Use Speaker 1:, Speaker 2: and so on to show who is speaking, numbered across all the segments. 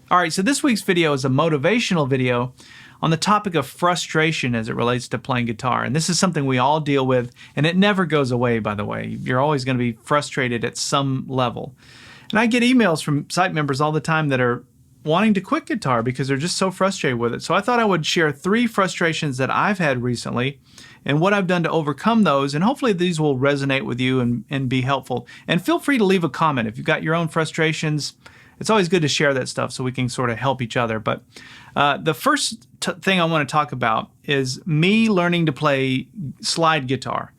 Speaker 1: All right, so this week's video is a motivational video on the topic of frustration as it relates to playing guitar. And this is something we all deal with, and it never goes away, by the way. You're always going to be frustrated at some level. And I get emails from site members all the time that are wanting to quit guitar because they're just so frustrated with it. So I thought I would share 3 frustrations that I've had recently and what I've done to overcome those, and hopefully these will resonate with you and be helpful. And feel free to leave a comment if you've got your own frustrations. It's always good to share that stuff so we can sort of help each other. But the first thing I want to talk about is me learning to play slide guitar.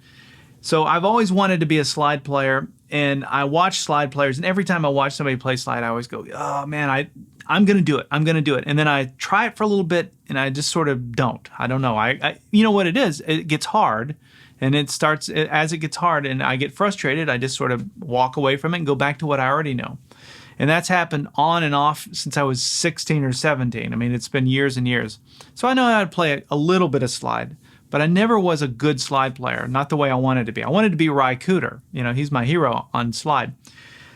Speaker 1: So I've always wanted to be a slide player, and I watch slide players, and every time I watch somebody play slide, I always go, oh man, I'm going to do it. I'm going to do it. And then I try it for a little bit, and I just sort of don't. I don't know. You know what it is? It gets hard, and it starts, as it gets hard and I get frustrated, I just sort of walk away from it and go back to what I already know. And that's happened on and off since I was 16 or 17. I mean, it's been years and years. So I know how to play a little bit of slide, but I never was a good slide player, not the way I wanted to be. I wanted to be Ry Cooder. You know, he's my hero on slide.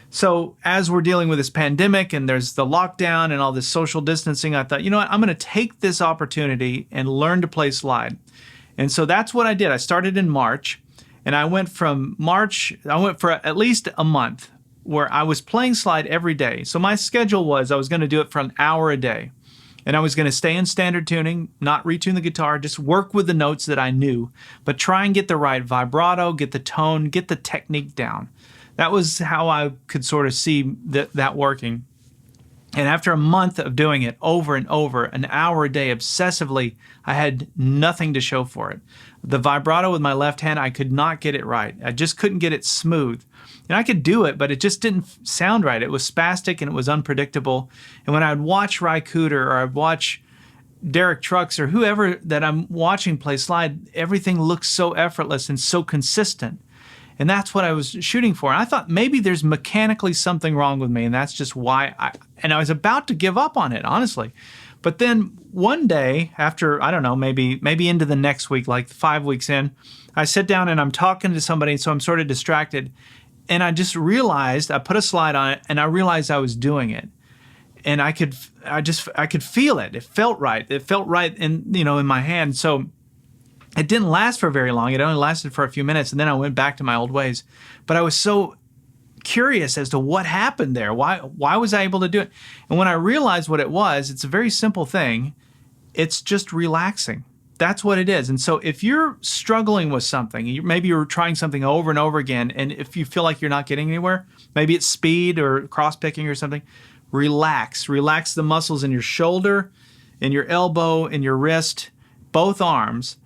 Speaker 1: So as we're dealing with this pandemic and there's the lockdown and all this social distancing, I thought, you know what, I'm going to take this opportunity and learn to play slide. And so that's what I did. I started in March, and I went for at least a month where I was playing slide every day. So my schedule was I was going to do it for an hour a day. And I was going to stay in standard tuning, not retune the guitar, just work with the notes that I knew, but try and get the right vibrato, get the tone, get the technique down. That was how I could sort of see that working. And after a month of doing it over and over, an hour a day obsessively, I had nothing to show for it. The vibrato with my left hand, I could not get it right. I just couldn't get it smooth. And I could do it, but it just didn't sound right. It was spastic and it was unpredictable. And when I'd watch Ry Cooder or I'd watch Derek Trucks or whoever that I'm watching play slide, everything looks so effortless and so consistent. And that's what I was shooting for. And I thought maybe there's mechanically something wrong with me, and that's just why I was about to give up on it, honestly. But then one day after, I don't know, maybe into the next week, like 5 weeks in, I sit down and I'm talking to somebody, so I'm sort of distracted. And I just realized, I put a slide on it and I realized I was doing it. And I could feel it. It felt right. It felt right in my hand. So it didn't last for very long. It only lasted for a few minutes, and then I went back to my old ways. But I was so curious as to what happened there. Why was I able to do it? And when I realized what it was, it's a very simple thing. It's just relaxing. That's what it is. And so if you're struggling with something, maybe you're trying something over and over again, and if you feel like you're not getting anywhere, maybe it's speed or cross-picking or something, relax. Relax the muscles in your shoulder, in your elbow, in your wrist, both arms.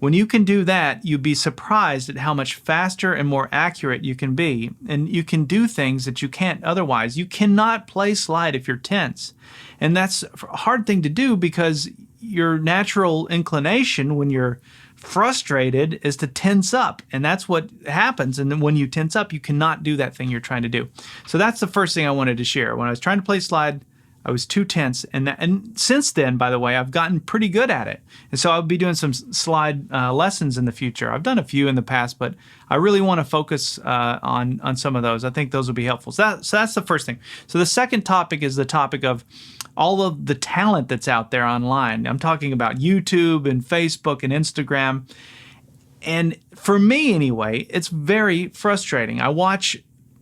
Speaker 1: When you can do that, you'd be surprised at how much faster and more accurate you can be. And you can do things that you can't otherwise. You cannot play slide if you're tense. And that's a hard thing to do because your natural inclination when you're frustrated is to tense up. And that's what happens. And then when you tense up, you cannot do that thing you're trying to do. So that's the first thing I wanted to share. When I was trying to play slide, I was too tense. And since then, by the way, I've gotten pretty good at it. And so I'll be doing some slide lessons in the future. I've done a few in the past, but I really want to focus on some of those. I think those will be helpful. So that's the first thing. So the second topic is the topic of all of the talent that's out there online. I'm talking about YouTube and Facebook and Instagram. And for me anyway, it's very frustrating. I watch,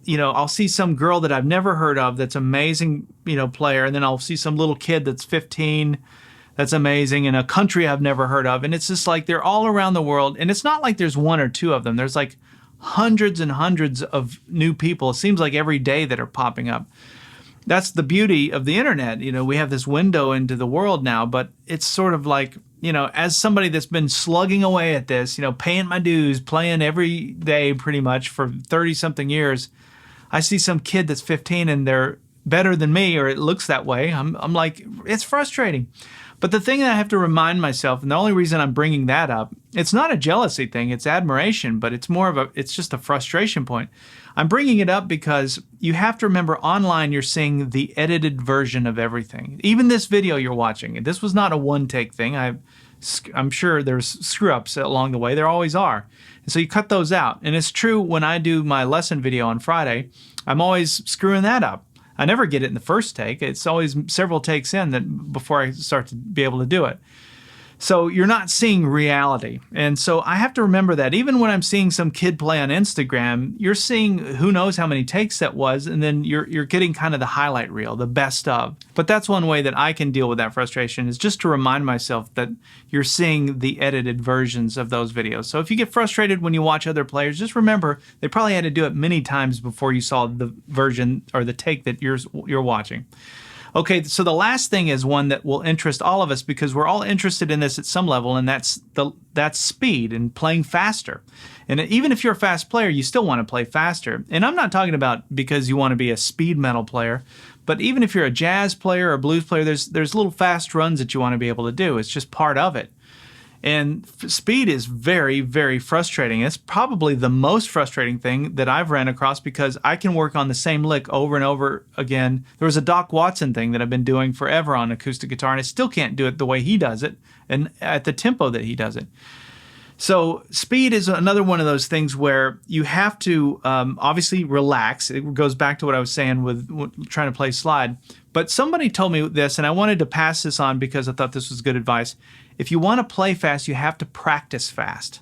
Speaker 1: I'll see some girl that I've never heard of that's amazing, player, and then I'll see some little kid that's 15 that's amazing in a country I've never heard of. And it's just like they're all around the world. And it's not like there's one or two of them. There's like hundreds and hundreds of new people. It seems like every day that are popping up. That's the beauty of the internet. We have this window into the world now, but it's sort of like, as somebody that's been slugging away at this, paying my dues, playing every day pretty much for 30 something years, I see some kid that's 15 and they're better than me, or it looks that way. I'm like, it's frustrating. But the thing that I have to remind myself, and the only reason I'm bringing that up, it's not a jealousy thing, it's admiration, but it's just a frustration point. I'm bringing it up because you have to remember online you're seeing the edited version of everything. Even this video you're watching, this was not a one-take thing. I'm sure there's screw-ups along the way. There always are. And so you cut those out. And it's true when I do my lesson video on Friday, I'm always screwing that up. I never get it in the first take. It's always several takes in that before I start to be able to do it. So you're not seeing reality. And so I have to remember that even when I'm seeing some kid play on Instagram, you're seeing who knows how many takes that was, and then you're getting kind of the highlight reel, the best of. But that's one way that I can deal with that frustration, is just to remind myself that you're seeing the edited versions of those videos. So if you get frustrated when you watch other players, just remember they probably had to do it many times before you saw the version or the take that you're watching. Okay, so the last thing is one that will interest all of us, because we're all interested in this at some level, and that's speed and playing faster. And even if you're a fast player, you still want to play faster. And I'm not talking about because you want to be a speed metal player, but even if you're a jazz player or a blues player, there's little fast runs that you want to be able to do. It's just part of it. And speed is very, very frustrating. It's probably the most frustrating thing that I've ran across, because I can work on the same lick over and over again. There was a Doc Watson thing that I've been doing forever on acoustic guitar, and I still can't do it the way he does it and at the tempo that he does it. So speed is another one of those things where you have to obviously relax. It goes back to what I was saying with trying to play slide. But somebody told me this, and I wanted to pass this on because I thought this was good advice. If you want to play fast, you have to practice fast.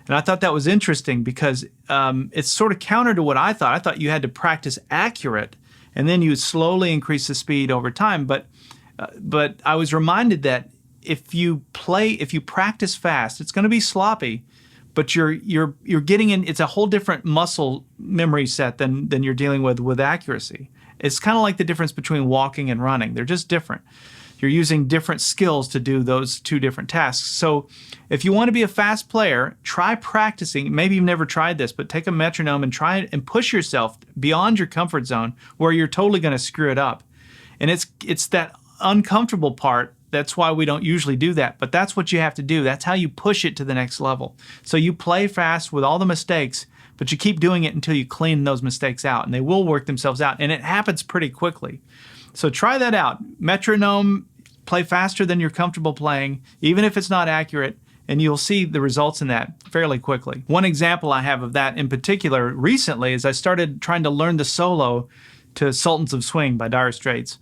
Speaker 1: And I thought that was interesting, because it's sort of counter to what I thought. I thought you had to practice accurate, and then you would slowly increase the speed over time. But I was reminded that if you practice fast, it's going to be sloppy, but you're getting in. It's a whole different muscle memory set than you're dealing with accuracy. It's kind of like the difference between walking and running. They're just different. You're using different skills to do those two different tasks. So if you want to be a fast player, try practicing. Maybe you've never tried this, but take a metronome and try and push yourself beyond your comfort zone where you're totally going to screw it up. And it's that uncomfortable part. That's why we don't usually do that, but that's what you have to do. That's how you push it to the next level. So you play fast with all the mistakes, but you keep doing it until you clean those mistakes out, and they will work themselves out, and it happens pretty quickly. So try that out. Metronome, play faster than you're comfortable playing, even if it's not accurate, and you'll see the results in that fairly quickly. One example I have of that in particular recently is I started trying to learn the solo to Sultans of Swing by Dire Straits.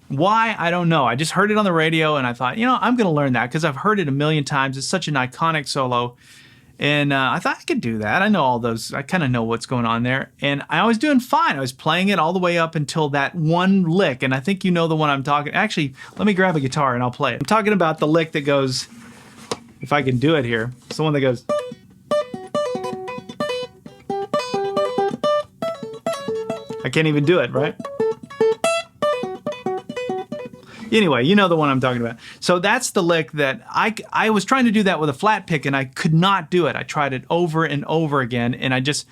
Speaker 1: Why? I don't know. I just heard it on the radio, and I thought, I'm going to learn that because I've heard it a million times. It's such an iconic solo. And I thought I could do that. I know all those. I kind of know what's going on there. And I was doing fine. I was playing it all the way up until that one lick. And I think you know the one I'm talking. Actually, let me grab a guitar and I'll play it. I'm talking about the lick that goes, if I can do it here. It's the one that goes. I can't even do it, right? Anyway, you know the one I'm talking about. So that's the lick that I was trying to do that with a flat pick, and I could not do it. I tried it over and over again, and I just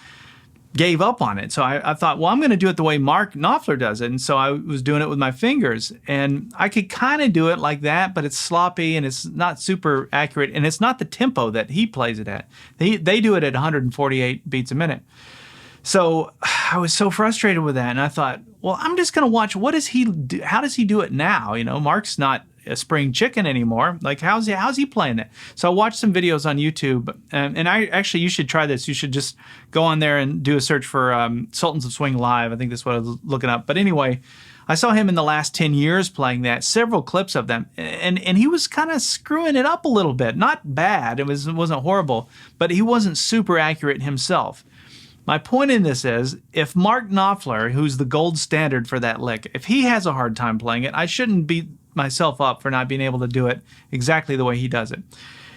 Speaker 1: gave up on it. So I thought, well, I'm going to do it the way Mark Knopfler does it. And so I was doing it with my fingers, and I could kind of do it like that, but it's sloppy and it's not super accurate, and it's not the tempo that he plays it at. They do it at 148 beats a minute. So I was so frustrated with that, and I thought, well, I'm just going to watch. What does he do? How does he do it now? Mark's not a spring chicken anymore. Like, how's he playing it? So I watched some videos on YouTube, and you should try this. You should just go on there and do a search for Sultans of Swing Live. I think that's what I was looking up. But anyway, I saw him in the last 10 years playing that, several clips of them, and he was kind of screwing it up a little bit. Not bad. It wasn't horrible, but he wasn't super accurate himself. My point in this is, if Mark Knopfler, who's the gold standard for that lick, if he has a hard time playing it, I shouldn't beat myself up for not being able to do it exactly the way he does it.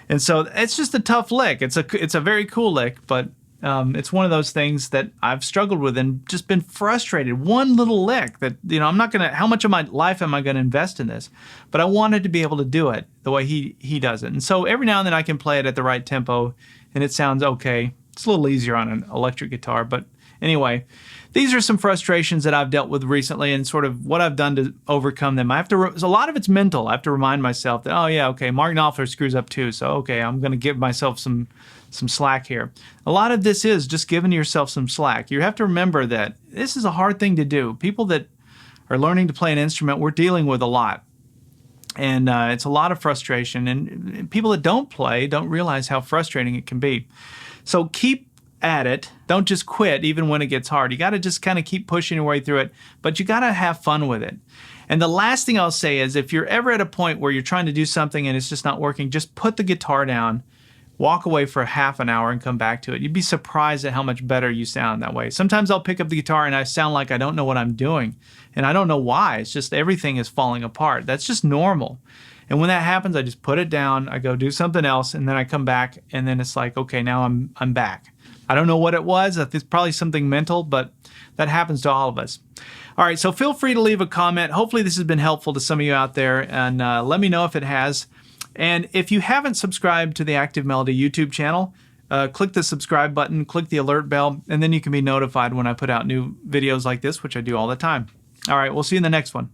Speaker 1: And so it's just a tough lick. It's a very cool lick, but it's one of those things that I've struggled with and just been frustrated. One little lick that, I'm not going to, how much of my life am I going to invest in this? But I wanted to be able to do it the way he does it. And so every now and then I can play it at the right tempo and it sounds okay. It's a little easier on an electric guitar, but anyway, these are some frustrations that I've dealt with recently and sort of what I've done to overcome them. A lot of it's mental. I have to remind myself that, oh yeah, okay, Mark Knopfler screws up too, so okay, I'm going to give myself some slack here. A lot of this is just giving yourself some slack. You have to remember that this is a hard thing to do. People that are learning to play an instrument, we're dealing with a lot. And it's a lot of frustration, and people that don't play don't realize how frustrating it can be. So keep at it. Don't just quit even when it gets hard. You got to just kind of keep pushing your way through it, but you got to have fun with it. And the last thing I'll say is if you're ever at a point where you're trying to do something and it's just not working, just put the guitar down, walk away for half an hour and come back to it. You'd be surprised at how much better you sound that way. Sometimes I'll pick up the guitar and I sound like I don't know what I'm doing. And I don't know why. It's just everything is falling apart. That's just normal. And when that happens, I just put it down, I go do something else, and then I come back, and then it's like, okay, now I'm back. I don't know what it was. It's probably something mental, but that happens to all of us. All right, so feel free to leave a comment. Hopefully this has been helpful to some of you out there, and let me know if it has. And if you haven't subscribed to the Active Melody YouTube channel, click the subscribe button, click the alert bell, and then you can be notified when I put out new videos like this, which I do all the time. All right, we'll see you in the next one.